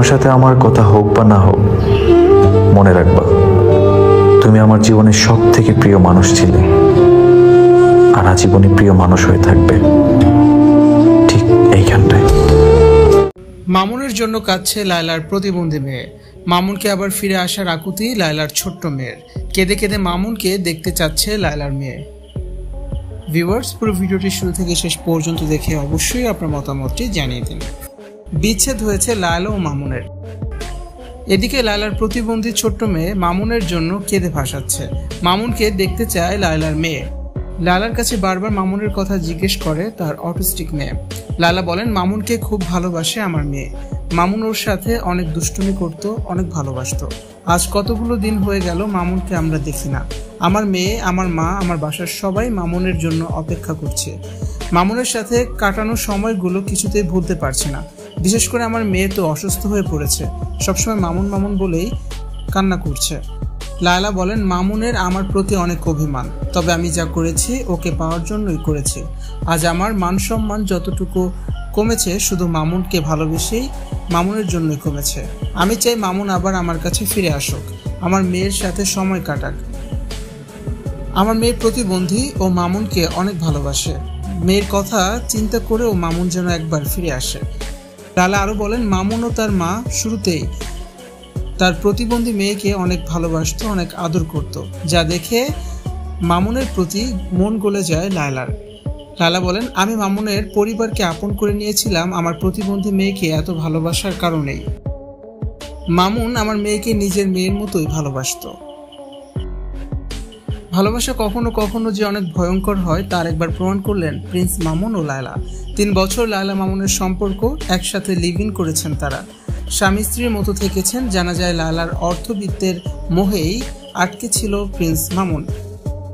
তোমার সাথে আমার কথা হোক বা না হোক, মনে রাখবা তুমি আমার জীবনের সব থেকে প্রিয় মানুষ ছিলে, আর আজীবনই প্রিয় মানুষ হয়ে থাকবে ঠিক এইখানটায়। মামুনের জন্য কাঁদছে লায়লার প্রতিবন্ধী মেয়ে। মামুনকে আবার ফিরে আসার আকুতি লায়লার ছোট্ট মেয়ের। কেঁদে কেঁদে মামুনকে দেখতে চাচ্ছে লায়লার মেয়ে। ভিউয়ার্স, পুরো ভিডিওটি শুরু থেকে শেষ পর্যন্ত দেখে অবশ্যই আপনার মতামতটি জানিয়ে দিন। বিচ্ছেদ হয়েছে লায়লা ও মামুনের। এদিকে লায়লার প্রতিবন্ধী ছোট্ট মেয়ে মামুনের জন্য কেঁদে ভাসাচ্ছে। মামুনকে দেখতে চায় লায়লার মেয়ে। লায়লার কাছে বারবার মামুনের কথা জিজ্ঞেস করে তার অটিস্টিক মেয়ে। লায়লা বলেন, মামুনকে খুব ভালোবাসে আমার মেয়ে। মামুন ওর সাথে অনেক দুষ্টুমি করতো, অনেক ভালোবাসতো। আজ কতগুলো দিন হয়ে গেল মামুনকে আমরা দেখি না। আমার মেয়ে, আমার মা, আমার বাসার সবাই মামুনের জন্য অপেক্ষা করছে। মামুনের সাথে কাটানো সময়গুলো কিছুতেই ভুলতে পারছি না। বিশেষ করে আমার মেয়ে তো অসুস্থ হয়ে পড়েছে, সবসময় মামুন মামুন বলেই কান্না করছে। লায়লা বলেন, মামুনের আমার প্রতি অনেক অভিমান, তবে আমি যা করেছি ওকে পাওয়ার জন্যই করেছি। আজ আমার মান সম্মান যতটুকু কমেছে শুধু মামুনকে ভালোবেসেই মামুনের জন্যই কমেছে। আমি চাই মামুন আবার আমার কাছে ফিরে আসুক, আমার মেয়ের সাথে সময় কাটাক। আমার মেয়ে প্রতিবন্ধী ও মামুনকে অনেক ভালোবাসে। মেয়ের কথা চিন্তা করেও মামুন যেন একবার ফিরে আসে। লায়লা আরও বলেন, মামুন ও তার মা শুরুতেই তার প্রতিবন্ধী মেয়েকে অনেক ভালোবাসত, অনেক আদর করত, যা দেখে মামুনের প্রতি মন গলে যায় লায়লার। লায়লা বলেন, আমি মামুনের পরিবারকে আপন করে নিয়েছিলাম আমার প্রতিবন্ধী মেয়েকে এত ভালোবাসার কারণেই। মামুন আমার মেয়েকে নিজের মেয়ের মতোই ভালোবাসত। ভালোবাসা কখনো কখনো যে অনেক ভয়ঙ্কর হয় তার একবার প্রমাণ করলেন প্রিন্স মামুন ও লায়লা। 3 বছর লায়লা মামুনের সম্পর্ক, একসাথে লিভ ইন করেছেন তারা, স্বামী স্ত্রীর মতো থেকেছেন। জানা যায় লায়লার অর্থবিত্তের মোহেই আটকে ছিল প্রিন্স মামুন।